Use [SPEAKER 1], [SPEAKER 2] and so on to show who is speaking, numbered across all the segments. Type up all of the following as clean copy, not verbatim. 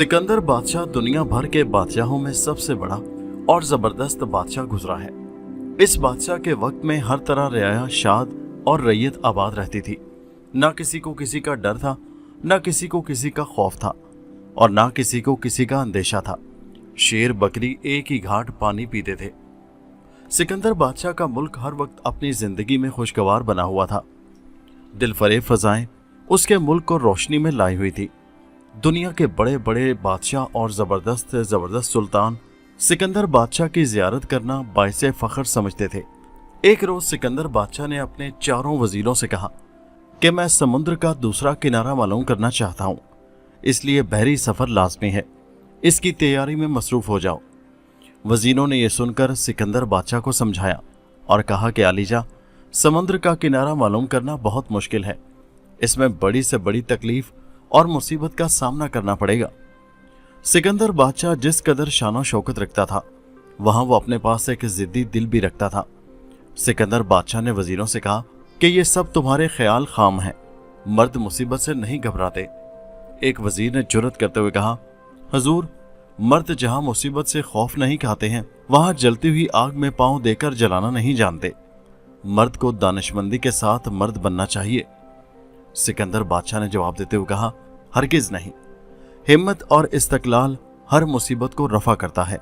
[SPEAKER 1] सिकंदर बादशाह दुनिया भर के बादशाहों में सबसे बड़ा और जबरदस्त बादशाह गुजरा है। इस बादशाह के वक्त में हर तरह रियाया शाद और रैयत आबाद रहती थी। ना किसी को किसी का डर था, ना किसी को किसी का खौफ था और ना किसी को किसी का अंदेशा था। शेर बकरी एक ही घाट पानी पीते थे। सिकंदर बादशाह का मुल्क हर वक्त अपनी जिंदगी में खुशगवार बना हुआ था। दिलफरेब फजाएं उसके मुल्क को रोशनी में लाई हुई थी। दुनिया के बड़े बड़े बादशाह और जबरदस्त से जबरदस्त सुल्तान सिकंदर बादशाह की जियारत करना बाइसे फख्र समझते थे। एक रोज सिकंदर बादशाह ने अपने चारों वजीरों से कहा कि मैं समुद्र का दूसरा किनारा मालूम करना चाहता हूँ, इसलिए बहरी सफर लाजमी है, इसकी तैयारी में मसरूफ हो जाओ। वजीरों ने यह सुनकर सिकंदर बादशाह को समझाया और कहा कि आलीजा, समुद्र का किनारा मालूम करना बहुत मुश्किल है, इसमें बड़ी से बड़ी तकलीफ और मुसीबत का सामना करना पड़ेगा। सिकंदर बादशाह जिस कदर शानो शौकत रखता था, वहां वो अपने पास एक जिद्दी दिल भी रखता था। सिकंदर बादशाह ने वजीरों से कहा कि ये सब तुम्हारे ख्याल खाम हैं, मर्द मुसीबत से नहीं घबराते। एक वजीर ने जुर्रत करते हुए कहा, हजूर, मर्द जहां मुसीबत से खौफ नहीं खाते हैं, वहां जलती हुई आग में पांव देकर जलाना नहीं जानते। मर्द को दानिशमंदी के साथ मर्द बनना चाहिए। सिकंदर बादशाह ने जवाब देते हुए कहा, हरगिज नहीं। हिम्मत और इस्तकलाल हर मुसीबत को रफा करता है।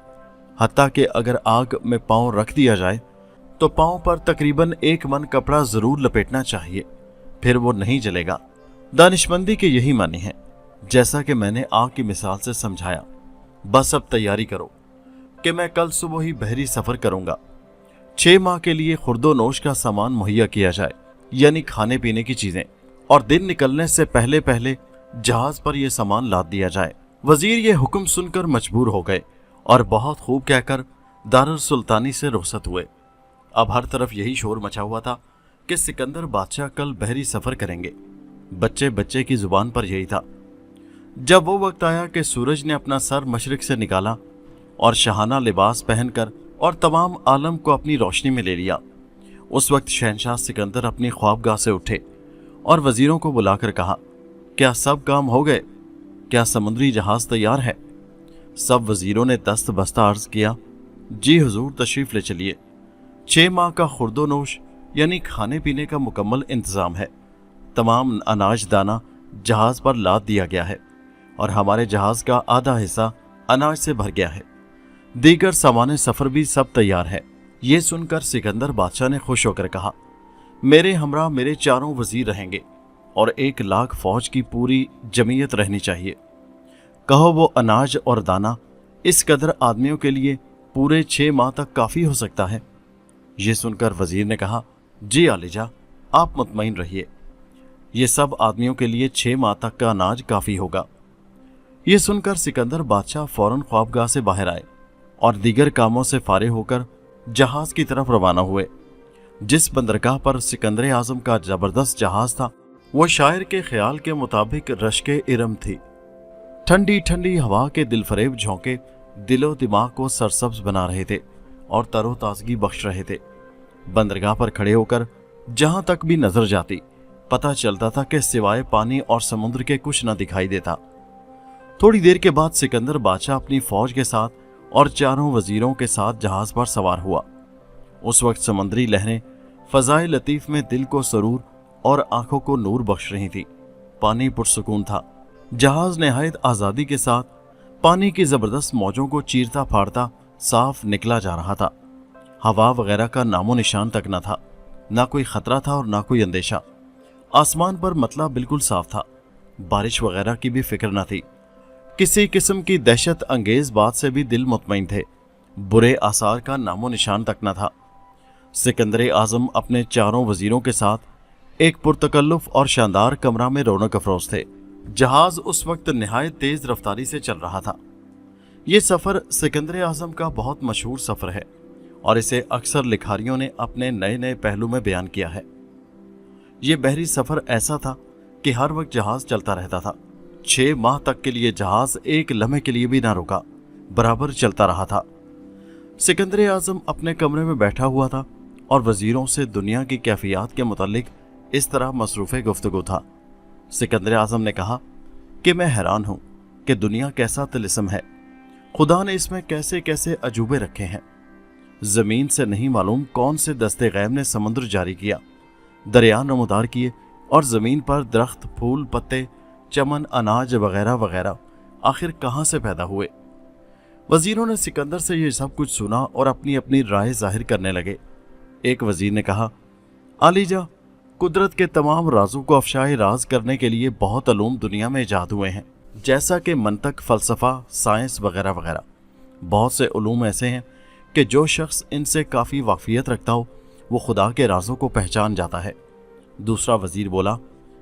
[SPEAKER 1] हत्ता कि अगर आग में पांव रख दिया जाए तो पांव पर तकरीबन 1 मन कपड़ा जरूर लपेटना चाहिए, फिर वो नहीं जलेगा। दानिशमंदी के यही मानी है, जैसा कि मैंने आग की मिसाल से समझाया। बस अब तैयारी करो कि मैं कल सुबह ही बहरी सफर करूंगा। 6 माह के लिए खुर्दो नोश का सामान मुहैया किया जाए, यानी खाने पीने की चीजें, और दिन निकलने से पहले पहले जहाज पर यह सामान लाद दिया जाए। वजीर ये हुक्म सुनकर मजबूर हो गए और बहुत खूब कहकर दारुल सुल्तानी से रुखसत हुए। अब हर तरफ यही शोर मचा हुआ था कि सिकंदर बादशाह कल बहरी सफर करेंगे। बच्चे बच्चे की जुबान पर यही था। जब वो वक्त आया कि सूरज ने अपना सर मशरिक से निकाला और शहाना लिबास पहनकर और तमाम आलम को अपनी रोशनी में ले लिया, उस वक्त शहनशाह सिकंदर अपनी ख्वाबगाह से उठे और वजीरों को बुलाकर कहा, क्या सब काम हो गए? क्या समुद्री जहाज तैयार है? सब वजीरों ने दस्त बस्ता अर्ज किया, जी हुजूर, तशरीफ ले चलिए। 6 माह का खुर्दो नोश यानी खाने पीने का मुकम्मल इंतजाम है। तमाम अनाज दाना जहाज पर लाद दिया गया है और हमारे जहाज का आधा हिस्सा अनाज से भर गया है। दीगर सामान सफर भी सब तैयार है। ये सुनकर सिकंदर बादशाह ने खुश होकर कहा, मेरे हमरा मेरे चारों वजीर रहेंगे और 1 लाख फौज की पूरी जमीयत रहनी चाहिए। कहो वो अनाज और दाना इस कदर आदमियों के लिए पूरे 6 माह तक काफ़ी हो सकता है। ये सुनकर वजीर ने कहा, जी आलिजा, आप मुतमईन रहिए, ये सब आदमियों के लिए 6 माह तक का अनाज काफ़ी होगा। ये सुनकर सिकंदर बादशाह फौरन ख्वाबगाह से बाहर आए और दीगर कामों से फारिग होकर जहाज की तरफ रवाना हुए। जिस बंदरगाह पर सिकंदर आजम का जबरदस्त जहाज था, वो शायर के ख्याल के मुताबिक रश्के इरम थी। ठंडी ठंडी हवा के दिलफरेब झोंके दिलो दिमाग को सरसब्ज बना रहे थे और तरोताजगी बख्श रहे थे। बंदरगाह पर खड़े होकर जहां तक भी नजर जाती, पता चलता था कि सिवाय पानी और समुद्र के कुछ न दिखाई देता। थोड़ी देर के बाद सिकंदर बादशाह अपनी फौज के साथ और चारों वजीरों के साथ जहाज पर सवार हुआ। उस वक्त समुद्री लहरें फजाए लतीफ में दिल को सरूर और आंखों को नूर बख्श रही थी। पानी पुरसुकून था। जहाज नहायत आज़ादी के साथ पानी की ज़बरदस्त मौजों को चीरता फाड़ता साफ निकला जा रहा था। हवा वगैरह का नामो निशान तक न था। ना कोई खतरा था और ना कोई अंदेशा। आसमान पर मतला बिल्कुल साफ था। बारिश वगैरह की भी फिक्र न थी। किसी किस्म की दहशत अंगेज बात से भी दिल मुतमईन थे। बुरे आसार का नामो निशान तक न था। सिकंदर आजम अपने चारों वजीरों के साथ एक पुरतकल्लुफ और शानदार कमरा में रौनक अफरोज थे। जहाज उस वक्त निहायत तेज रफ्तारी से चल रहा था। ये सफ़र सिकंदर आजम का बहुत मशहूर सफ़र है और इसे अक्सर लिखारियों ने अपने नए नए पहलू में बयान किया है। ये बहरी सफ़र ऐसा था कि हर वक्त जहाज चलता रहता था। 6 माह तक के लिए जहाज एक लम्हे के लिए भी ना रुका, बराबर चलता रहा था। सिकंदर आजम अपने कमरे में बैठा हुआ था और वजीरों से दुनिया की कैफियत के मुतालिक इस तरह मसरूफ़ गुफ्तगू था। सिकंदर आजम ने कहा कि मैं हैरान हूँ कि दुनिया कैसा तिलिस्म है, खुदा ने इसमें कैसे कैसे अजूबे रखे हैं। जमीन से नहीं मालूम कौन से दस्ते गैब ने समुद्र जारी किया, दरिया नमूदार किए और जमीन पर दरख्त, फूल, पत्ते, चमन, अनाज वगैरह वगैरह आखिर कहाँ से पैदा हुए। वजीरों ने सिकंदर से ये सब कुछ सुना और अपनी अपनी राय जाहिर करने लगे। एक वजीर ने कहा, आलीजा, कुदरत के तमाम राजों को अफशाए राज करने के लिए बहुत अलूम दुनिया में ईजाद हुए हैं, जैसा कि मंतक, फलसफा, साइंस वगैरह वगैरह। बहुत से उलूम ऐसे हैं कि जो शख्स इनसे काफ़ी वाक़फियत रखता हो वो खुदा के राजों को पहचान जाता है। दूसरा वजीर बोला,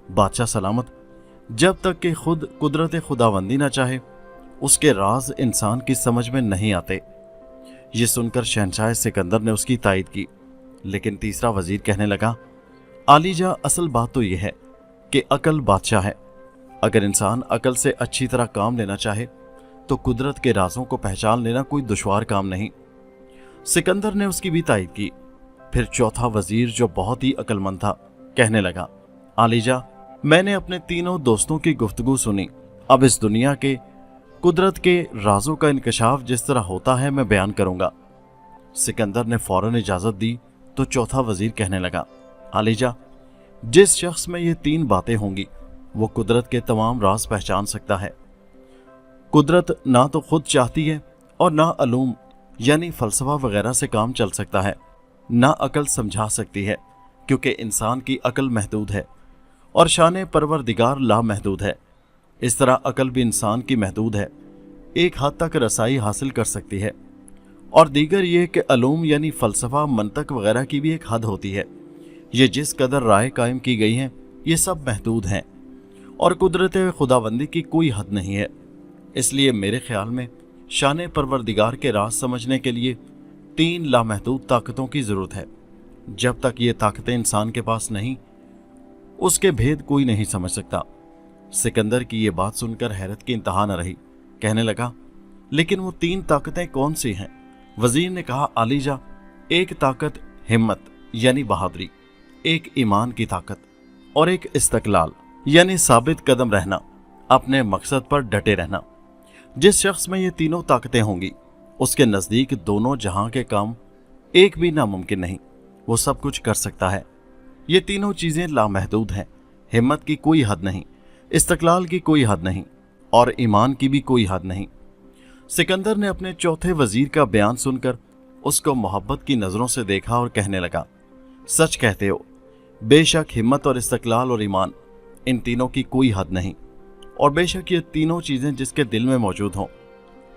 [SPEAKER 1] बादशाह सलामत, जब तक कि खुद कुदरत खुदाबंदी ना चाहे उसके राज इंसान की समझ में नहीं आते। ये सुनकर शहनशाह सिकंदर ने उसकी तायद की, लेकिन तीसरा वजीर कहने लगा, आलीजा, असल बात तो यह है कि अकल बादशाह है। अगर इंसान अकल से अच्छी तरह काम लेना चाहे तो कुदरत के राजों को पहचान लेना कोई दुश्वार काम नहीं। सिकंदर ने उसकी भी तायद की। फिर चौथा वजीर, जो बहुत ही अक्लमंद था, कहने लगा, आलीजा, मैंने अपने तीनों दोस्तों की गुफ्तगू सुनी। अब इस दुनिया के कुदरत के राजों का इंकशाफ जिस तरह होता है मैं बयान करूंगा। सिकंदर ने फौरन इजाजत दी तो चौथा वजीर कहने लगा, आलीजा, जिस शख्स में ये तीन बातें होंगी वो कुदरत के तमाम राज पहचान सकता है। कुदरत ना तो खुद चाहती है और ना अलूम यानी फलसफा वगैरह से काम चल सकता है, ना अकल समझा सकती है, क्योंकि इंसान की अकल महदूद है और शान परवरदिगार लामहदूद है। इस तरह अकल भी इंसान की महदूद है, एक हद तक रसाई हासिल कर सकती है। और दीगर ये कि अलूम यानी फ़लसफ़ा, मंतक वगैरह की भी एक हद होती है। ये जिस कदर राय कायम की गई हैं ये सब महदूद हैं और कुदरत खुदाबंदी की कोई हद नहीं है। इसलिए मेरे ख्याल में शान परवरदिगार के राज समझने के लिए तीन लामहदूद ताकतों की ज़रूरत है। जब तक ये ताकतें इंसान के पास नहीं, उसके भेद कोई नहीं समझ सकता। सिकंदर की ये बात सुनकर हैरत की इंतहा न रही। कहने लगा, लेकिन वो तीन ताकतें कौन सी हैं? वजीर ने कहा, आलीजा, एक ताकत हिम्मत यानी बहादुरी, एक ईमान की ताकत और एक इस्तकलाल यानी साबित कदम रहना, अपने मकसद पर डटे रहना। जिस शख्स में ये तीनों ताकतें होंगी उसके नज़दीक दोनों जहां के काम एक भी नामुमकिन नहीं, वो सब कुछ कर सकता है। ये तीनों चीज़ें लामहदूद हैं। हिम्मत की कोई हद नहीं, इस्तकलाल की कोई हद नहीं और ईमान की भी कोई हद नहीं। सिकंदर ने अपने चौथे वजीर का बयान सुनकर उसको मोहब्बत की नज़रों से देखा और कहने लगा, सच कहते हो, बेशक हिम्मत और इस्तकलाल और ईमान, इन तीनों की कोई हद नहीं। और बेशक ये तीनों चीज़ें जिसके दिल में मौजूद हों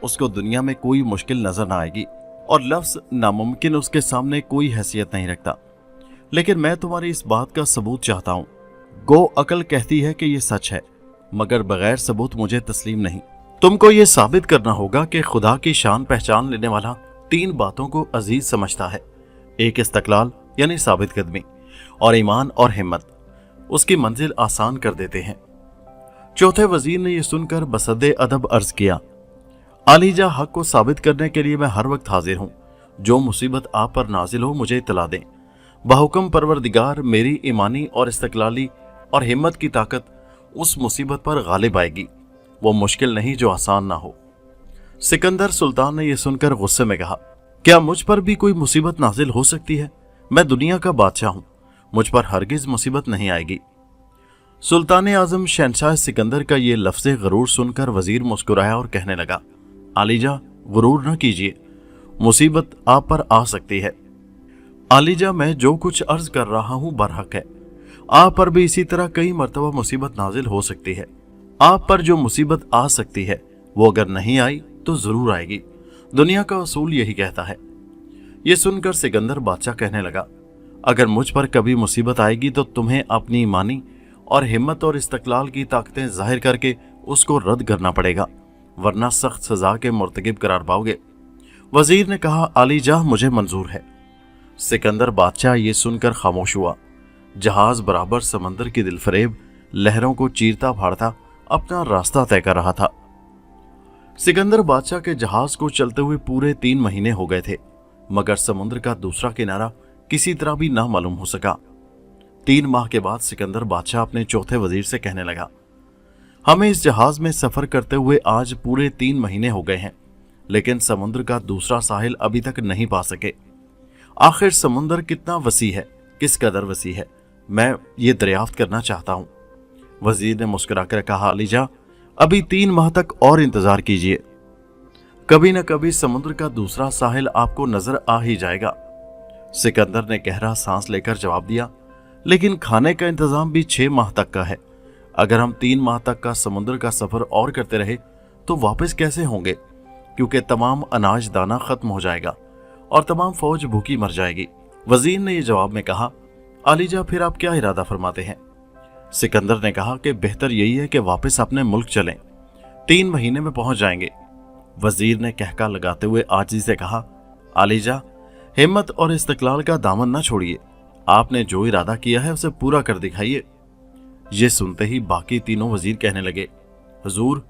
[SPEAKER 1] उसको दुनिया में कोई मुश्किल नज़र ना आएगी और लफ्ज़ नामुमकिन उसके सामने कोई हैसियत नहीं रखता। लेकिन मैं तुम्हारी इस बात का सबूत चाहता हूँ। गो अकल कहती है कि ये सच है, मगर बगैर सबूत मुझे तस्लीम नहीं। तुमको ये साबित करना होगा कि खुदा की शान पहचान लेने वाला तीन बातों को अजीज समझता है। एक इस्तकलाल यानी साबित कदमी और ईमान और हिम्मत उसकी मंजिल आसान कर देते हैं। चौथे वजीर ने यह सुनकर बसदे अदब अर्ज किया, आलीजा, हक को साबित करने के लिए मैं हर वक्त हाजिर हूँ। जो मुसीबत आप पर नाजिल हो मुझे इतला दें। बहुकम परवरदिगार मेरी ईमानी और इस्तकलाली और हिम्मत की ताकत उस मुसीबत पर गालिब आएगी। वो मुश्किल नहीं जो आसान ना हो। सिकंदर सुल्तान ने यह सुनकर गुस्से में कहा, क्या मुझ पर भी कोई मुसीबत नाजिल हो सकती है? मैं दुनिया का बादशाह हूँ, मुझ पर हरगिज मुसीबत नहीं आएगी। सुल्तान आजम शहनशाह सिकंदर का ये लफ्ज़े गरूर सुनकर वजीर मुस्कुराया और कहने लगा, आलीजा, गुरूर न कीजिए, मुसीबत आप पर आ सकती है। आलीजा, मैं जो कुछ अर्ज कर रहा हूँ बरहक है। आप पर भी इसी तरह कई मरतबा मुसीबत नाजिल हो सकती है। आप पर जो मुसीबत आ सकती है वो अगर नहीं आई तो जरूर आएगी। दुनिया का असूल यही कहता है। ये सुनकर सिकंदर बादशाह कहने लगा, अगर मुझ पर कभी मुसीबत आएगी तो तुम्हें अपनी ईमानी और हिम्मत और इस्तकलाल की ताकतें जाहिर करके उसको रद्द करना पड़ेगा, वरना सख्त सजा के मुर्तकिब करार पाओगे। वजीर ने कहा, आलीजा, मुझे मंजूर है। सिकंदर बादशाह ये सुनकर खामोश हुआ। जहाज बराबर समंदर की दिलफरेब लहरों को चीरता फाड़ता अपना रास्ता तय कर रहा था। सिकंदर बादशाह के जहाज को चलते हुए पूरे 3 महीने हो गए थे, मगर समुद्र का दूसरा किनारा किसी तरह भी ना मालूम हो सका। 3 माह के बाद सिकंदर बादशाह अपने चौथे वजीर से कहने लगा, हमें इस जहाज में सफर करते हुए आज पूरे 3 महीने हो गए हैं, लेकिन समुद्र का दूसरा साहिल अभी तक नहीं पा सके। आखिर समुद्र कितना वसी है, किस कदर वसी है, मैं ये दरियाफ्त करना चाहता हूं। वजीर ने मुस्कुराकर कहा, अलीजा, अभी 3 माह तक और इंतजार कीजिए, कभी न कभी समुद्र का दूसरा साहिल आपको नजर आ ही जाएगा। सिकंदर ने गहरा सांस लेकर जवाब दिया, लेकिन खाने का इंतजाम भी 6 माह तक का है। अगर हम 3 माह तक का समुद्र का सफर और करते रहे तो वापस कैसे होंगे, क्योंकि तमाम अनाज दाना खत्म हो जाएगा और तमाम फौज भूखी मर जाएगी। वजीर ने यह जवाब में कहा, आलीजा, फिर आप क्या इरादा फरमाते हैं? सिकंदर ने कहा कि बेहतर यही है कि वापस अपने मुल्क चलें, 3 महीने में पहुंच जाएंगे। वजीर ने कहका लगाते हुए आजिज़ी से कहा, आलीजा, हिम्मत और इस्तकलाल का दामन न छोड़िए, आपने जो इरादा किया है उसे पूरा कर दिखाइए। ये सुनते ही बाकी तीनों वजीर कहने लगे, हुजूर,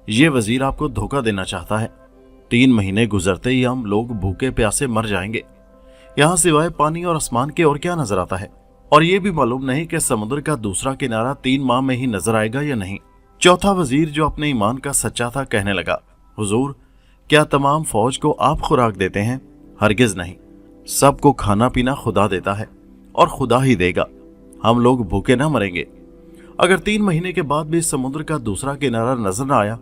[SPEAKER 1] ये वजीर आपको धोखा देना चाहता है। 3 महीने गुजरते ही हम लोग भूखे प्यासे मर जाएंगे। यहाँ सिवाय पानी और आसमान के और क्या नजर आता है? और ये भी मालूम नहीं कि समुद्र का दूसरा किनारा 3 माह में ही नजर आएगा या नहीं। चौथा वजीर, जो अपने ईमान का सच्चा था, कहने लगा, हुजूर, क्या तमाम फौज को आप खुराक देते हैं? हरगिज नहीं, सबको खाना पीना खुदा देता है और खुदा ही देगा। हम लोग भूखे ना मरेंगे। अगर 3 महीने के बाद भी समुद्र का दूसरा किनारा नजर न आया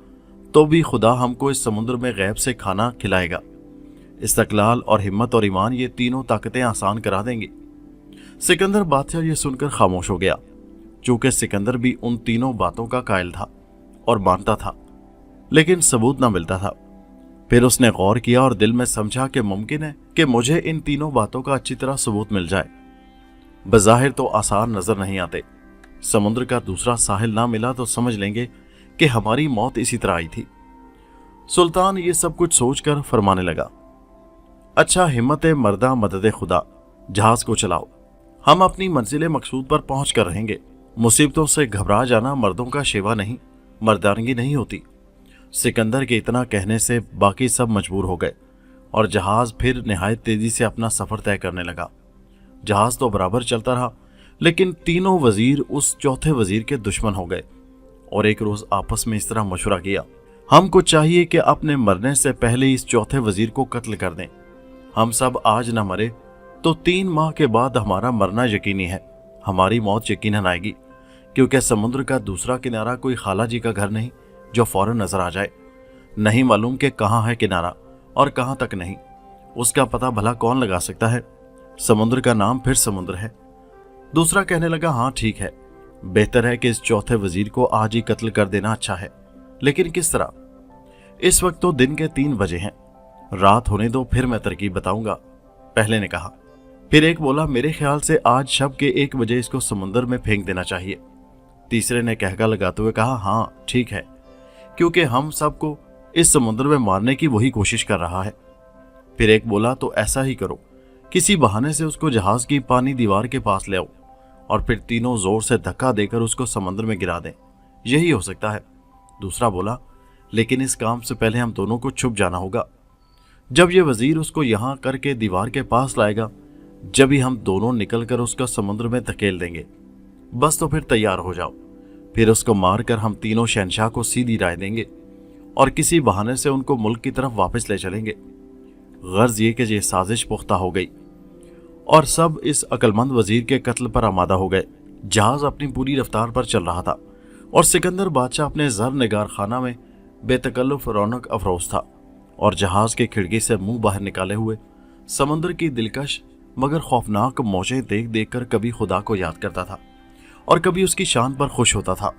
[SPEAKER 1] तो भी खुदा हमको इस समुद्र में गैब से खाना खिलाएगा। इस्तकलाल और हिम्मत और ईमान, ये तीनों ताकतें आसान करा देंगी। सिकंदर बादशाह ये सुनकर खामोश हो गया, चूंकि सिकंदर भी उन तीनों बातों का कायल था और मानता था, लेकिन सबूत ना मिलता था। फिर उसने गौर किया और दिल में समझा कि मुमकिन है कि मुझे इन तीनों बातों का अच्छी तरह सबूत मिल जाए। बज़ाहिर तो आसान नजर नहीं आते। समुद्र का दूसरा साहिल ना मिला तो समझ लेंगे कि हमारी मौत इसी तरह आई थी। सुल्तान ये सब कुछ सोचकर फरमाने लगा, अच्छा हिम्मत मर्दा मदद खुदा, जहाज को चलाओ, हम अपनी मंजिल मकसूद पर पहुंच कर रहेंगे। मुसीबतों से घबरा जाना मर्दों का शेवा नहीं, मर्दानगी नहीं होती। सिकंदर के इतना कहने से बाकी सब मजबूर हो गए और जहाज फिर निहायत तेजी से अपना सफर तय करने लगा। जहाज तो बराबर चलता रहा, लेकिन तीनों वजीर उस चौथे वजीर के दुश्मन हो गए और एक रोज आपस में इस तरह मशवरा किया, हमको चाहिए कि अपने मरने से पहले इस चौथे वजीर को कत्ल कर दें। हम सब आज न मरे तो 3 माह के बाद हमारा मरना यकीनी है। हमारी मौत यकीनन आएगी, क्योंकि समुद्र का दूसरा किनारा कोई खाला जी का घर नहीं जो फौरन नजर आ जाए। नहीं मालूम कि कहाँ है किनारा और कहाँ तक नहीं, उसका पता भला कौन लगा सकता है? समुद्र का नाम फिर समुद्र है। दूसरा कहने लगा, हाँ ठीक है, बेहतर है कि इस चौथे वजीर को आज ही कत्ल कर देना अच्छा है, लेकिन किस तरह? इस वक्त तो दिन के 3 बजे हैं, रात होने दो फिर मैं तरकीब बताऊंगा, पहले ने कहा। फिर एक बोला, मेरे ख्याल से आज शब के 1 बजे इसको समुद्र में फेंक देना चाहिए। तीसरे ने कहका लगाते हुए कहा, हाँ ठीक है, क्योंकि हम सबको इस समुद्र में मारने की वही कोशिश कर रहा है। फिर एक बोला, तो ऐसा ही करो, किसी बहाने से उसको जहाज की पानी दीवार के पास ले आओ और फिर तीनों जोर से धक्का देकर उसको समुद्र में गिरा दें, यही हो सकता है। दूसरा बोला, लेकिन इस काम से पहले हम दोनों को छुप जाना होगा। जब ये वजीर उसको यहाँ करके दीवार के पास लाएगा, जब ही हम दोनों निकलकर उसका समुद्र में धकेल देंगे, बस तो फिर तैयार हो जाओ। फिर उसको मारकर हम तीनों शहनशाह को सीधी राय देंगे और किसी बहाने से उनको मुल्क की तरफ वापस ले चलेंगे। गर्ज ये कि ये साजिश पुख्ता हो गई और सब इस अक्लमंद वजीर के कत्ल पर आमादा हो गए। जहाज अपनी पूरी रफ्तार पर चल रहा था और सिकंदर बादशाह अपने जर निगार खाना में बेतकल्लुफ रौनक अफरोज था और जहाज के खिड़की से मुंह बाहर निकाले हुए समुद्र की दिलकश मगर खौफनाक मौजें देख देख कर कभी खुदा को याद करता था और कभी उसकी शान पर खुश होता था।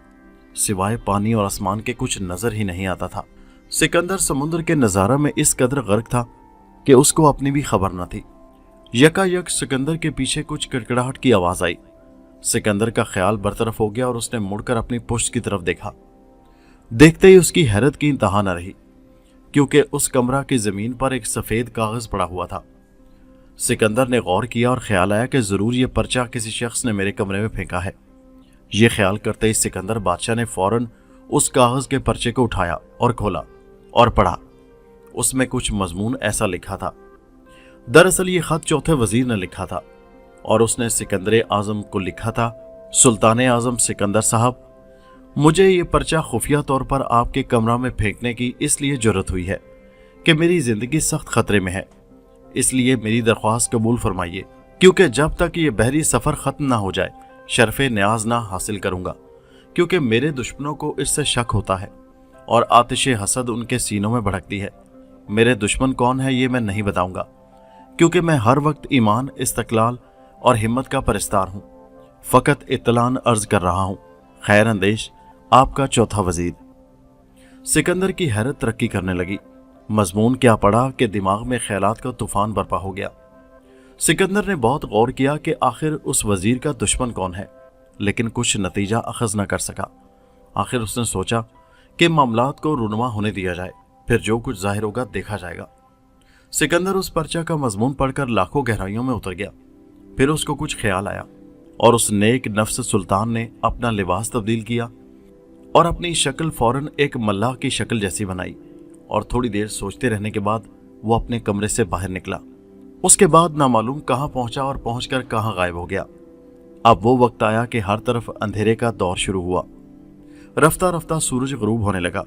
[SPEAKER 1] सिवाय पानी और आसमान के कुछ नजर ही नहीं आता था। सिकंदर समुद्र के नज़ारा में इस कदर गर्क था कि उसको अपनी भी खबर न थी। यकायक सिकंदर के पीछे कुछ कड़कड़ाहट की आवाज आई। सिकंदर का ख्याल बरतरफ हो गया और उसने मुड़कर अपनी पुश्त की तरफ देखा। देखते ही उसकी हैरत की इंतहा न रही, क्योंकि उस कमरा की जमीन पर एक सफेद कागज पड़ा हुआ था। सिकंदर ने गौर किया और ख्याल आया कि जरूर यह पर्चा किसी शख्स ने मेरे कमरे में फेंका है। यह ख्याल करते ही सिकंदर बादशाह ने फौरन उस कागज के पर्चे को उठाया और खोला और पढ़ा। उसमें कुछ मजमून ऐसा लिखा था। दरअसल ये खत चौथे वजीर ने लिखा था और उसने सिकंदर आजम को लिखा था, सुल्तान आजम सिकंदर साहब, मुझे ये पर्चा खुफिया तौर पर आपके कमरा में फेंकने की इसलिए जरूरत हुई है कि मेरी जिंदगी सख्त खतरे में है, इसलिए मेरी दरख्वास्त कबूल फरमाइए, क्योंकि जब तक ये बहरी सफर खत्म ना हो जाए शर्फे न्याज ना हासिल करूंगा, क्योंकि मेरे दुश्मनों को इससे शक होता है और आतिश हसद उनके सीनों में भड़कती है। मेरे दुश्मन कौन है ये मैं नहीं बताऊंगा, क्योंकि मैं हर वक्त ईमान, इस्तकलाल और हिम्मत का परिस्तार हूं। फकत इत्तलान अर्ज कर रहा हूं, खैर अंदेश, आपका चौथा वजीर। सिकंदर की हैरत तरक्की करने लगी। मजमून क्या पड़ा कि दिमाग में ख्यालात का तूफान बरपा हो गया। सिकंदर ने बहुत गौर किया कि आखिर उस वजीर का दुश्मन कौन है, लेकिन कुछ नतीजा अखज न कर सका। आखिर उसने सोचा कि मामलात को रुनवा होने दिया जाए, फिर जो कुछ जाहिर होगा देखा जाएगा। सिकंदर उस पर्चा का मजमून पढ़कर लाखों गहराइयों में उतर गया। फिर उसको कुछ ख्याल आया और उस नेक नफ्स सुल्तान ने अपना लिबास तब्दील किया और अपनी शक्ल फौरन एक मल्लाह की शक्ल जैसी बनाई, और थोड़ी देर सोचते रहने के बाद वो अपने कमरे से बाहर निकला। उसके बाद नामालूम कहाँ पहुंचा और पहुंचकर कहाँ गायब हो गया। अब वो वक्त आया कि हर तरफ अंधेरे का दौर शुरू हुआ। रफ्ता रफ्ता सूरज गरूब होने लगा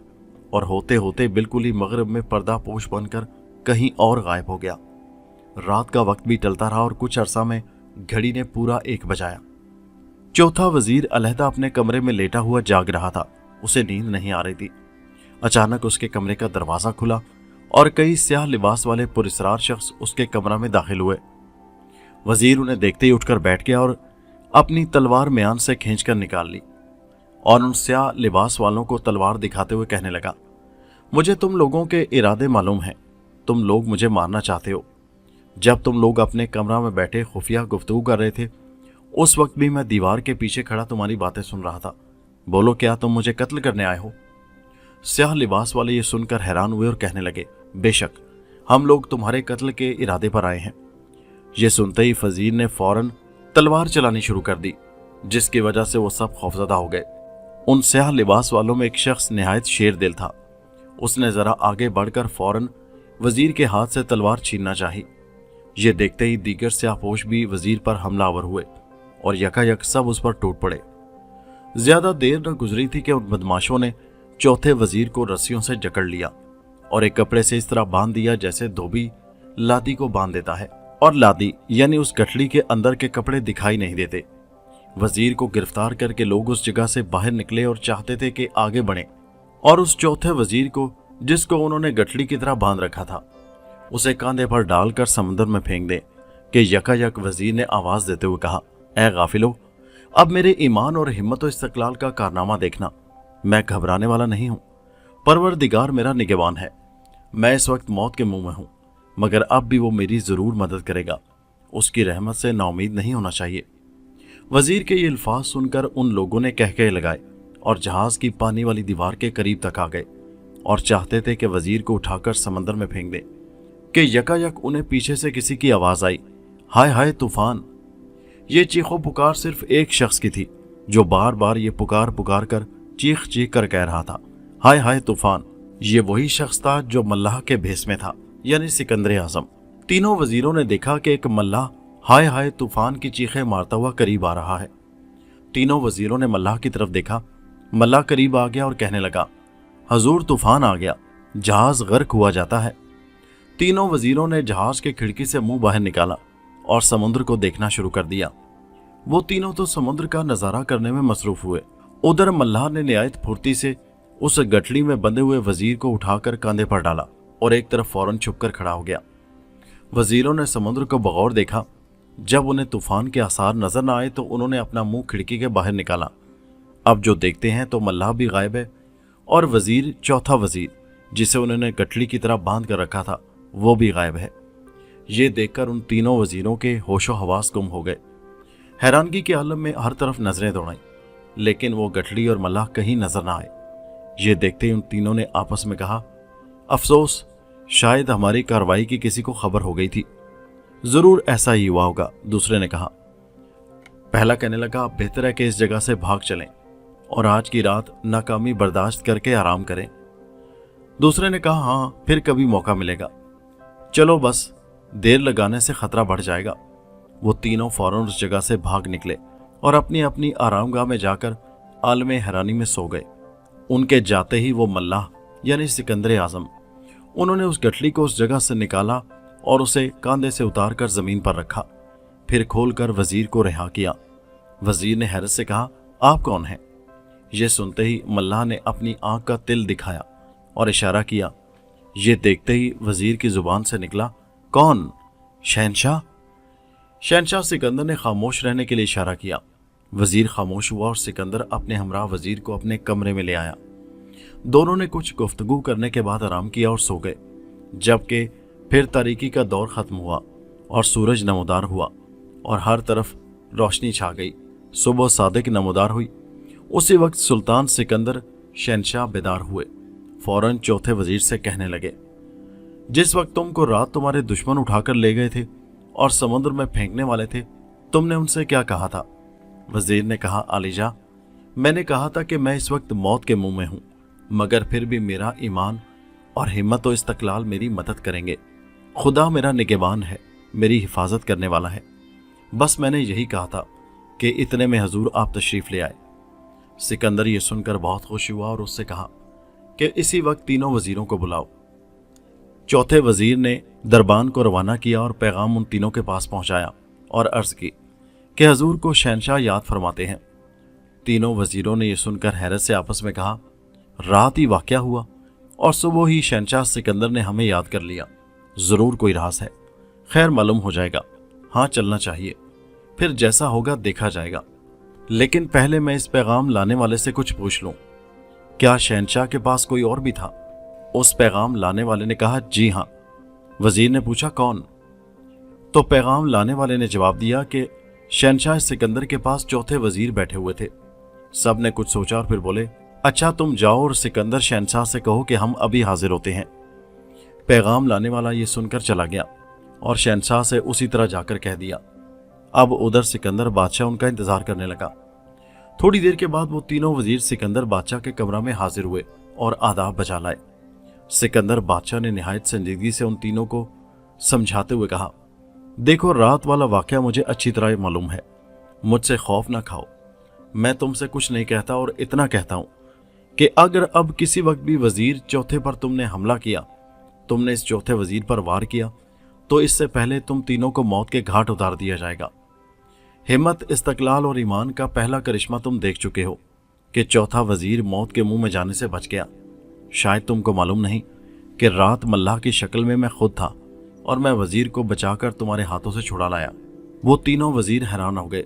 [SPEAKER 1] और होते होते बिल्कुल ही मगरिब में पर्दा पोश बनकर कहीं और गायब हो गया। रात का वक्त भी टलता रहा और कुछ अरसा में घड़ी ने पूरा 1 बजाया। चौथा वजीर अलहदा अपने कमरे में लेटा हुआ जाग रहा था। उसे नींद नहीं आ रही थी। अचानक उसके कमरे का दरवाजा खुला और कई स्याह लिबास वाले पुरस्रार शख्स उसके कमरा में दाखिल हुए। वजीर उन्हें देखते ही उठकर बैठ गया और अपनी तलवार म्यान से खींचकर निकाल ली और उन स्याह लिबास वालों को तलवार दिखाते हुए कहने लगा, मुझे तुम लोगों के इरादे मालूम हैं। तुम लोग मुझे मारना चाहते हो। जब तुम लोग अपने कमरा में बैठे खुफिया गुफ्तगू कर रहे थे, उस वक्त भी मैं दीवार के पीछे खड़ा तुम्हारी बातें सुन रहा था। बोलो, क्या तुम मुझे कत्ल करने आए हो? स्याह लिबास वाले ये सुनकर हैरान हुए और कहने लगे, बेशक हम लोग तुम्हारे कत्ल के इरादे पर आए हैं। ये सुनते ही फजीर ने फौरन तलवार चलानी शुरू कर दी, जिसकी वजह से वो सब खौफजदा हो गए। उन स्याह लिबास वालों में एक शख्स निहायत शेर दिल था। उसने जरा आगे बढ़कर फौरन वजीर के हाथ से तलवार छीनना चाही। ये देखते ही दीगर स्याहपोश भी वजीर पर हमलावर हुए और यकायक सब उस पर टूट पड़े। ज्यादा देर न गुजरी थी कि उन बदमाशों ने चौथे वजीर को रस्सियों से जकड़ लिया और एक कपड़े से इस तरह बांध दिया जैसे धोबी लादी को बांध देता है, और लादी यानी उस गठड़ी के अंदर के कपड़े दिखाई नहीं देते। वजीर को गिरफ्तार करके लोग उस जगह से बाहर निकले और चाहते थे कि आगे बढ़े और उस चौथे वजीर को, जिसको उन्होंने गठड़ी की तरह बांध रखा था, उसे कांधे पर डालकर समुद्र में फेंक दे कि यकायक वजीर ने आवाज देते हुए कहा, ऐ गाफिलो, अब मेरे ईमान और हिम्मत और इस्तकलाल का कारनामा देखना। मैं घबराने वाला नहीं हूं। परवरदिगार मेरा निगहबान है। मैं इस वक्त मौत के मुंह में हूं, मगर अब भी वो मेरी जरूर मदद करेगा। उसकी रहमत से नाउमीद नहीं होना चाहिए। वजीर के ये अल्फाज सुनकर उन लोगों ने कहके लगाए और जहाज की पानी वाली दीवार के करीब तक आ गए और चाहते थे कि वजीर को उठाकर समंदर में फेंक दे कि यकायक उन्हें पीछे से किसी की आवाज आई, हाय हाय तूफान। ये चीखो पुकार सिर्फ एक शख्स की थी, जो बार बार ये पुकार पुकार कर चीख चीख कर कह रहा था, हाय हाय तूफान। ये वही शख्स था जो मल्लाह के भेस में था, यानी सिकंदर आजम। तीनों वजीरों ने देखा कि एक मल्लाह हाय हाय तूफान की चीखें मारता हुआ करीब आ रहा है। तीनों वजीरों ने मल्लाह की तरफ देखा। मल्लाह करीब आ गया और कहने लगा, हजूर तूफान आ गया, जहाज गर्क हुआ जाता है। तीनों वजीरों ने जहाज के खिड़की से मुंह बाहर निकाला और समुद्र को देखना शुरू कर दिया। वो तीनों तो समुद्र का नजारा करने में मसरूफ हुए। उधर मल्लाह ने निहायत फुर्ती से उस गठड़ी में बंधे हुए वजीर को उठाकर कांधे पर डाला और एक तरफ फौरन छुपकर खड़ा हो गया। वजीरों ने समुद्र को बगौर देखा। जब उन्हें तूफान के आसार नजर न आए तो उन्होंने अपना मुंह खिड़की के बाहर निकाला। अब जो देखते हैं तो मल्लाह भी गायब है और वजीर, चौथा वजीर जिसे उन्होंने गठड़ी की तरह बांध कर रखा था, वो भी गायब है। ये देखकर उन तीनों वजीरों के होशो हवास गुम हो गए। हैरानगी के आलम में हर तरफ नजरें दौड़ाई, लेकिन वो गठड़ी और मल्लाह कहीं नजर ना आए। ये देखते ही उन तीनों ने आपस में कहा, अफसोस, शायद हमारी कार्रवाई की किसी को खबर हो गई थी। जरूर ऐसा ही हुआ होगा, दूसरे ने कहा। पहला कहने लगा, बेहतर है कि इस जगह से भाग चलें और आज की रात नाकामी बर्दाश्त करके आराम करें। दूसरे ने कहा, हाँ, फिर कभी मौका मिलेगा। चलो बस, देर लगाने से खतरा बढ़ जाएगा। वो तीनों फौरन उस जगह से भाग निकले और अपनी अपनी आरामगाह में जाकर आलम हैरानी में सो गए। उनके जाते ही वो मल्लाह यानी सिकंदर आजम, उन्होंने उस गठली को उस जगह से निकाला और उसे कांधे से उतार कर जमीन पर रखा, फिर खोलकर वजीर को रिहा किया। वजीर ने हैरत से कहा, आप कौन हैं? ये सुनते ही मल्लाह ने अपनी आंख का तिल दिखाया और इशारा किया। ये देखते ही वजीर की जुबान से निकला, कौन? शहनशाह। शहनशाह सिकंदर ने खामोश रहने के लिए इशारा किया। वजीर खामोश हुआ और सिकंदर अपने हमरा वजीर को अपने कमरे में ले आया। दोनों ने कुछ गुफ्तगू करने के बाद आराम किया और सो गए। जबकि फिर तारीकी का दौर खत्म हुआ और सूरज नमोदार हुआ और हर तरफ रोशनी छा गई। सुबह सादिक नमोदार हुई। उसी वक्त सुल्तान सिकंदर शहनशाह बेदार हुए। फौरन चौथे वजीर से कहने लगे, जिस वक्त तुमको रात तुम्हारे दुश्मन उठाकर ले गए थे और समुद्र में फेंकने वाले थे, तुमने उनसे क्या कहा था? वजीर ने कहा, आलिजा, मैंने कहा था कि मैं इस वक्त मौत के मुंह में हूं, मगर फिर भी मेरा ईमान और हिम्मत और इस्तकलाल मेरी मदद करेंगे। खुदा मेरा निगहबान है, मेरी हिफाजत करने वाला है। बस मैंने यही कहा था कि इतने में हजूर आप तशरीफ ले आए। सिकंदर ये सुनकर बहुत खुश हुआ और उससे कहा कि इसी वक्त तीनों वजीरों को बुलाओ। चौथे वजीर ने दरबान को रवाना किया और पैगाम उन तीनों के पास पहुंचाया और अर्ज की कि हजूर को शहनशाह याद फरमाते हैं। तीनों वजीरों ने यह सुनकर हैरत से आपस में कहा, रात ही वाक़या हुआ और सुबह ही शहनशाह सिकंदर ने हमें याद कर लिया। ज़रूर कोई राज है, खैर मालूम हो जाएगा। हाँ, चलना चाहिए, फिर जैसा होगा देखा जाएगा। लेकिन पहले मैं इस पैगाम लाने वाले से कुछ पूछ लूं, क्या शहनशाह के पास कोई और भी था? उस पैगाम लाने वाले ने कहा, जी हाँ। वजीर ने पूछा, कौन? तो पैगाम लाने वाले ने जवाब दिया कि शहनशाह सिकंदर के पास चौथे वजीर बैठे हुए थे। सब ने कुछ सोचा और फिर बोले, अच्छा तुम जाओ और सिकंदर शहनशाह से कहो कि हम अभी हाजिर होते हैं। पैगाम लाने वाला ये सुनकर चला गया और शहनशाह से उसी तरह जाकर कह दिया। अब उधर सिकंदर बादशाह उनका इंतजार करने लगा। थोड़ी देर के बाद वो तीनों वजीर सिकंदर बादशाह के कमरा में हाजिर हुए और आदाब बजा लाए। सिकंदर बादशाह ने निहायत संजीदगी से उन तीनों को समझाते हुए कहा, देखो, रात वाला वाकया मुझे अच्छी तरह मालूम है, मुझसे खौफ ना खाओ। मैं तुमसे कुछ नहीं कहता और इतना कहता हूं कि अगर अब किसी वक्त भी वजीर चौथे पर तुमने हमला किया, तुमने इस चौथे वजीर पर वार किया, तो इससे पहले तुम तीनों को मौत के घाट उतार दिया जाएगा। हिम्मत, इस्तकलाल और ईमान का पहला करिश्मा तुम देख चुके हो कि चौथा वजीर मौत के मुंह में जाने से बच गया। शायद तुमको मालूम नहीं कि रात मल्लाह की शक्ल में मैं खुद था और मैं वजीर को बचाकर तुम्हारे हाथों से छुड़ा लाया। वो तीनों वजीर हैरान हो गए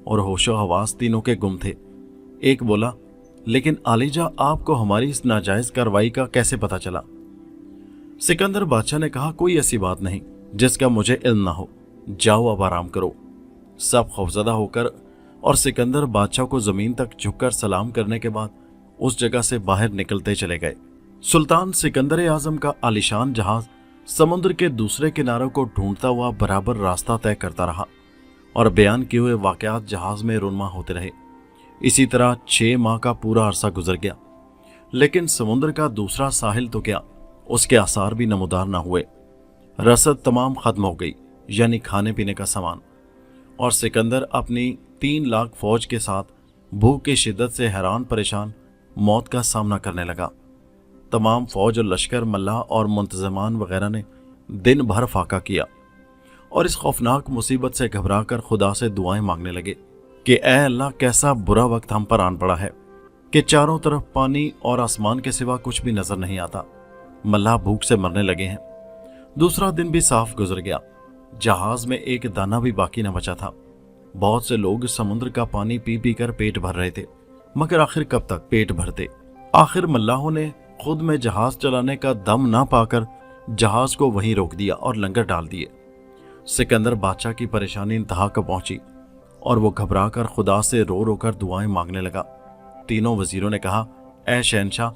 [SPEAKER 1] और होशो हवास तीनों के गुम थे। एक बोला, लेकिन आलिजा, आपको हमारी इस नाजायज कार्रवाई का कैसे पता चला? सिकंदर बादशाह ने कहा, कोई ऐसी बात नहीं जिसका मुझे इल्म ना हो। जाओ, अब आराम करो। सब खौफजदा होकर और सिकंदर बादशाह को जमीन तक झुककर सलाम करने के बाद उस जगह से बाहर निकलते चले गए। सुल्तान सिकंदर आजम का आलिशान जहाज समुद्र के दूसरे किनारों को ढूंढता हुआ बराबर रास्ता तय करता रहा और बयान किए हुए वाकयात जहाज में रुनमा होते रहे। इसी तरह 6 माह का पूरा अरसा गुजर गया, लेकिन समुद्र का दूसरा साहिल तो क्या, उसके आसार भी नमूदार न हुए। रसद तमाम खत्म हो गई, यानी खाने पीने का सामान, और सिकंदर अपनी 3 लाख फौज के साथ भूख की शिद्दत से हैरान परेशान मौत का सामना करने लगा। तमाम फौज और लश्कर, मल्लाह और मुंतजमान वगैरह ने दिन भर फाका किया और इस खौफनाक मुसीबत से घबराकर खुदा से दुआएं मांगने लगे कि ऐ अल्लाह, कैसा बुरा वक्त हम पर आन पड़ा है कि चारों तरफ पानी और आसमान के सिवा कुछ भी नजर नहीं आता। मल्लाह भूख से मरने लगे हैं। दूसरा दिन भी साफ गुजर गया। जहाज में एक दाना भी बाकी न बचा था। बहुत से लोग समुद्र का पानी पी पी कर पेट भर रहे थे, मगर आखिर कब तक पेट भरते। आखिर मल्लाहों ने खुद में जहाज चलाने का दम ना पाकर जहाज को वहीं रोक दिया और लंगर डाल दिए। सिकंदर बादशाह की परेशानी इंतहा को पहुंची और वो घबरा कर खुदा से रो रो कर दुआएं मांगने लगा। तीनों वजीरों ने कहा, ऐ शहनशाह,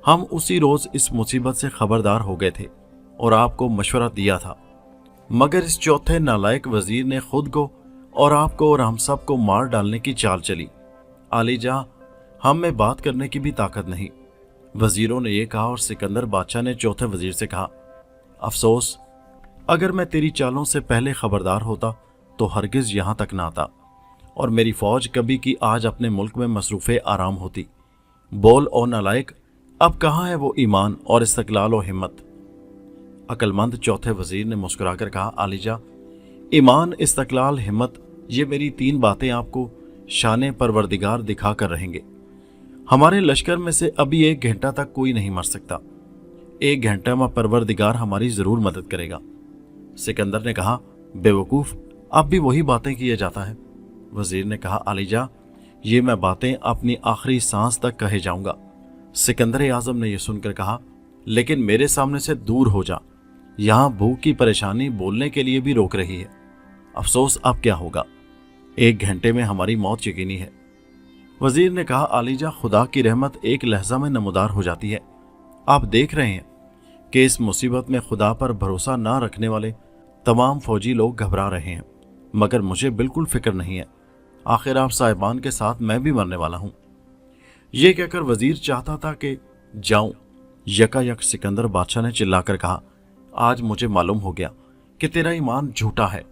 [SPEAKER 1] हम उसी रोज इस मुसीबत से खबरदार हो गए थे और आपको मशवरा दिया था, मगर इस चौथे नालायक वजीर ने खुद को और आपको और हम सब को मार डालने की चाल चली। आलिजा, हम में बात करने की भी ताकत नहीं। वजीरों ने यह कहा और सिकंदर बादशाह ने चौथे वजीर से कहा, अफसोस, अगर मैं तेरी चालों से पहले खबरदार होता तो हरगिज यहां तक ना आता और मेरी फौज कभी की आज अपने मुल्क में मसरूफ़ आराम होती। बोल ओ नालायक, अब कहाँ है वो ईमान और इस्तक़लाल और हिम्मत? अक्लमंद चौथे वजीर ने मुस्कुराकर कहा, आलिजा, ईमान, इस्तक़लाल, हिम्मत, ये मेरी 3 बातें आपको शान परवरदिगार दिखा कर रहेंगे। हमारे लश्कर में से अभी 1 घंटा तक कोई नहीं मर सकता। 1 घंटा में परवरदिगार हमारी जरूर मदद करेगा। सिकंदर ने कहा, बेवकूफ़, अब भी वही बातें किया जाता है। वजीर ने कहा, आलिजा, ये मैं बातें अपनी आखिरी सांस तक कहे जाऊंगा। सिकंदर आजम ने यह सुनकर कहा, लेकिन मेरे सामने से दूर हो जा, यहां भूख की परेशानी बोलने के लिए भी रोक रही है। अफसोस अब क्या होगा, 1 घंटे में हमारी मौत यकीनी है। वजीर ने कहा, आलिजा, खुदा की रहमत एक लहजा में नमूदार हो जाती है। आप देख रहे हैं कि इस मुसीबत में खुदा पर भरोसा ना रखने वाले तमाम फौजी लोग घबरा रहे हैं, मगर मुझे बिल्कुल फिक्र नहीं है। आखिर आप साहिबान के साथ मैं भी मरने वाला हूं। यह कहकर वजीर चाहता था कि जाऊं। यकायक सिकंदर बादशाह ने चिल्लाकर कहा, आज मुझे मालूम हो गया कि तेरा ईमान झूठा है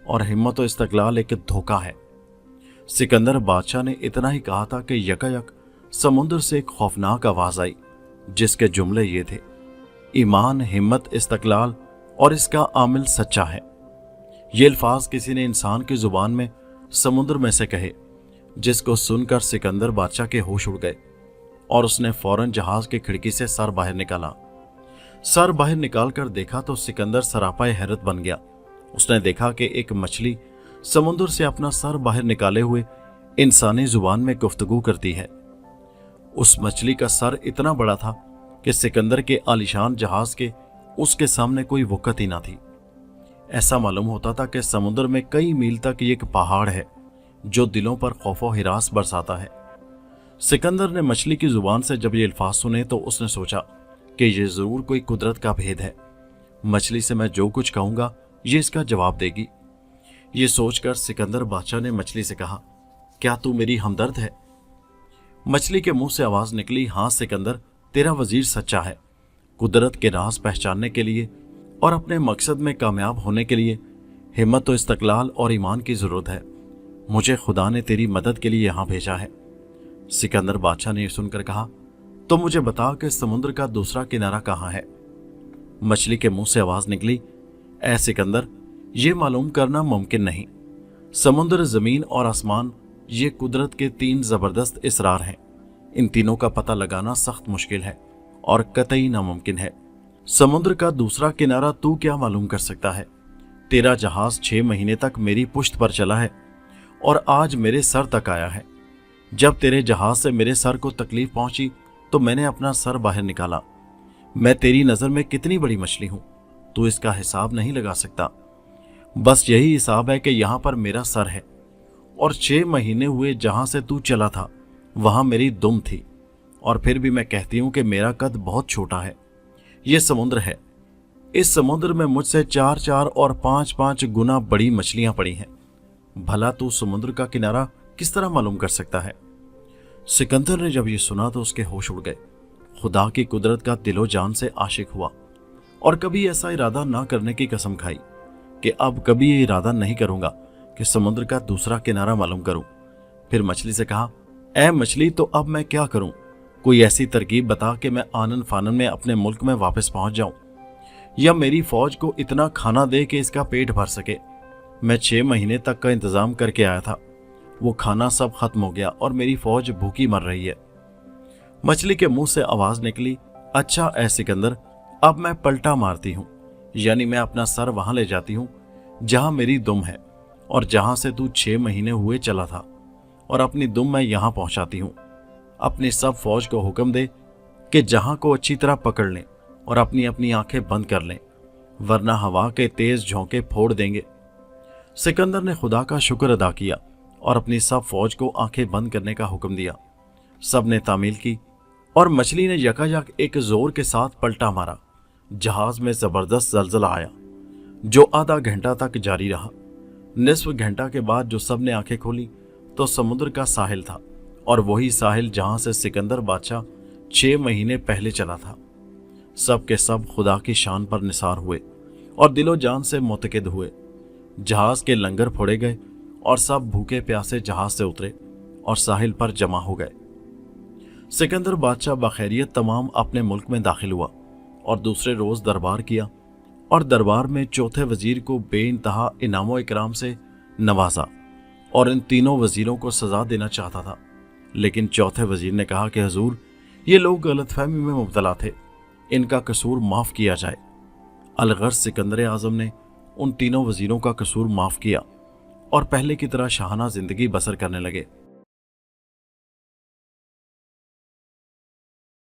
[SPEAKER 1] और हिम्मत और इस्तक़लाल एक धोखा है। सिकंदर बादशाह ने इतना ही कहा था कि यकायक समुद्र से एक खौफनाक आवाज आई, जिसके जुमले ये थे, ईमान, हिम्मत, इस्तक़लाल और इसका आमिल सच्चा है। ये अल्फाज किसी ने इंसान की जुबान में समुद्र में से कहे, जिसको सुनकर सिकंदर बादशाह के होश उड़ गए और उसने फौरन जहाज की खिड़की से सर बाहर निकाला। सर बाहर निकालकर देखा तो सिकंदर सरापाए हैरत बन गया। उसने देखा कि एक मछली समुद्र से अपना सर बाहर निकाले हुए इंसानी जुबान में गुफ्तगू करती है। उस मछली का सर इतना बड़ा था कि सिकंदर के आलीशान जहाज के उसके सामने कोई वक़्त ही ना थी। ऐसा मालूम होता था कि समुद्र में कई मील तक एक पहाड़ है जो दिलों पर खौफो हिरास बरसाता है। सिकंदर ने मछली की जुबान से जब ये अल्फाज सुने तो उसने सोचा कि ये जरूर कोई कुदरत का भेद है। मछली से मैं जो कुछ कहूंगा ये इसका जवाब देगी। ये सोचकर सिकंदर बादशाह ने मछली से कहा, क्या तू मेरी हमदर्द है? मछली के मुंह से आवाज निकली, हाँ सिकंदर, तेरा वजीर सच्चा है। कुदरत के राज पहचानने के लिए और अपने मकसद में कामयाब होने के लिए हिम्मत और इस्तक़लाल और ईमान की जरूरत है। मुझे खुदा ने तेरी मदद के लिए यहां भेजा है। सिकंदर बादशाह ने यह सुनकर कहा, तो मुझे बता कि समुद्र का दूसरा किनारा कहाँ है? मछली के मुंह से आवाज निकली, ऐ सिकंदर, ये मालूम करना मुमकिन नहीं। समुद्र, जमीन और आसमान ये कुदरत के 3 जबरदस्त इसरार हैं। इन तीनों का पता लगाना सख्त मुश्किल है और कतई नामुमकिन है। समुद्र का दूसरा किनारा तू क्या मालूम कर सकता है? तेरा जहाज 6 महीने तक मेरी पुश्त पर चला है और आज मेरे सर तक आया है। जब तेरे जहाज से मेरे सर को तकलीफ पहुंची तो मैंने अपना सर बाहर निकाला। मैं तेरी नजर में कितनी बड़ी मछली हूं, तू इसका हिसाब नहीं लगा सकता। बस यही हिसाब है कि यहां पर मेरा सर है और 6 महीने हुए जहां से तू चला था वहां मेरी दुम थी, और फिर भी मैं कहती हूं कि मेरा कद बहुत छोटा है। यह समुद्र है, इस समुद्र में मुझसे 4-4 और 5-5 गुना बड़ी मछलियां पड़ी हैं। भला तू समुद्र का किनारा किस तरह मालूम कर सकता है? सिकंदर ने जब ये सुना तो उसके होश उड़ गए। खुदा की कुदरत का दिलो जान से आशिक हुआ और कभी ऐसा इरादा ना करने की कसम खाई कि अब कभी ये इरादा नहीं करूंगा कि समुद्र का दूसरा किनारा मालूम करूं। फिर मछली से कहा, ऐ मछली, तो अब मैं क्या करूं? कोई ऐसी तरकीब बता कि मैं आनन फानन में अपने मुल्क में वापस पहुंच जाऊं, या मेरी फौज को इतना खाना दे कि इसका पेट भर सके। मैं 6 महीने तक का इंतजाम करके आया था, वो खाना सब खत्म हो गया और मेरी फौज भूखी मर रही है। मछली के मुंह से आवाज निकली, अच्छा ऐ सिकंदर, अब मैं पलटा मारती हूं, यानी मैं अपना सर वहां ले जाती हूं जहां मेरी दुम है और जहां से तू 6 महीने हुए चला था, और अपनी दुम मैं यहां पहुंचाती हूं। अपनी सब फौज को हुक्म दे कि जहां को अच्छी तरह पकड़ लें और अपनी अपनी आंखें बंद कर लें, वरना हवा के तेज झोंके फोड़ देंगे। सिकंदर ने खुदा का शुक्र अदा किया और अपनी सब फौज को आंखें बंद करने का हुक्म दिया। सब ने तामील की और मछली ने यकायक एक जोर के साथ पलटा मारा। जहाज में जबरदस्त जलजला आया जो आधा घंटा तक जारी रहा। निस्फ घंटा के बाद जो सब ने आंखें खोली तो समुद्र का साहिल था, और वही साहिल जहां से सिकंदर बादशाह 6 महीने पहले चला था। सब के सब खुदा की शान पर निसार हुए और दिलो जान से मुतकिद हुए। जहाज के लंगर फोड़े गए और सब भूखे प्यासे जहाज से उतरे और साहिल पर जमा हो गए। सिकंदर बादशाह बखैरियत तमाम अपने मुल्क में दाखिल हुआ और दूसरे रोज दरबार किया और दरबार में चौथे वजीर को बेइंतहा इनामो इकराम से नवाजा और इन तीनों वजीरों को सजा देना चाहता था। लेकिन चौथे वजीर ने कहा कि हुजूर, ये लोग गलतफहमी में मुब्तला थे, इनका कसूर माफ किया जाए। अलगर्ज सिकंदर आजम ने उन तीनों वजीरों का कसूर माफ किया और पहले की तरह शाहाना जिंदगी बसर करने लगे।